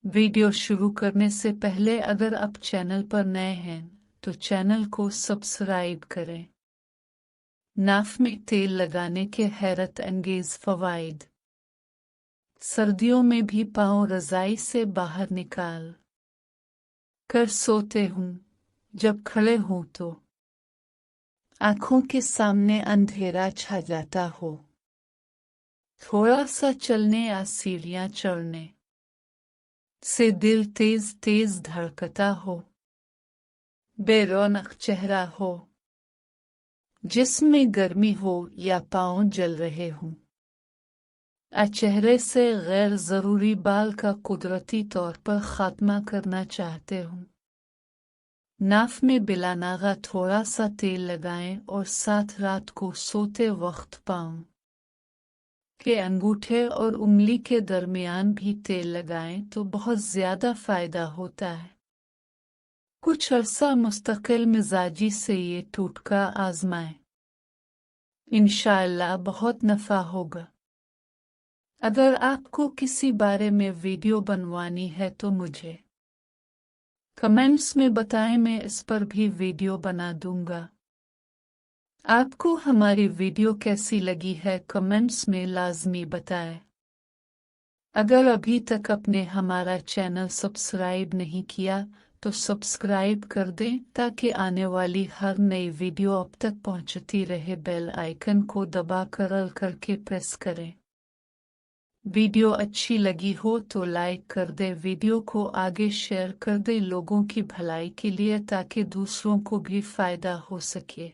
Video शुरू करने से पहले अगर आप चैनल पर नए हैं तो चैनल को सब्सक्राइब करें। नाक में तेल लगाने के हैरत अंगेज फवाइद। सर्दियों में भी पाँव रजाई से बाहर निकाल कर सोते हूँ। जब खड़े हूँ तो आंखों के सामने अंधेरा छा जाता हो। थोड़ा सा चलने या सीढ़ियाँ चढ़ने से दिल तेज तेज धड़कता हो। बेरौनक चेहरा हो, जिसमें गर्मी हो या पाँव जल रहे हों। चेहरे से गैर जरूरी बाल का कुदरती तौर पर खात्मा करना चाहते हूँ। नाक में बिलानागा थोड़ा सा तेल लगाएं और साथ रात को सोते वक्त पाँव के अंगूठे और उंगली के दरमियान भी तेल लगाएं तो बहुत ज्यादा फायदा होता है। कुछ अरसा मुस्तकिल मिजाजी से ये टोटका आजमाएं। इंशाअल्लाह बहुत नफा होगा। अगर आपको किसी बारे में वीडियो बनवानी है तो मुझे कमेंट्स में बताएं, मैं इस पर भी वीडियो बना दूंगा। आपको हमारी वीडियो कैसी लगी है कमेंट्स में लाजमी बताएं। अगर अभी तक आपने हमारा चैनल सब्सक्राइब नहीं किया तो सब्सक्राइब कर दें ताकि आने वाली हर नई वीडियो आप तक पहुंचती रहे। बेल आइकन को दबाकर ऑल करके प्रेस करें। वीडियो अच्छी लगी हो तो लाइक कर दे, वीडियो को आगे शेयर कर दे लोगों की भलाई के लिए ताकि दूसरों को भी फायदा हो सके।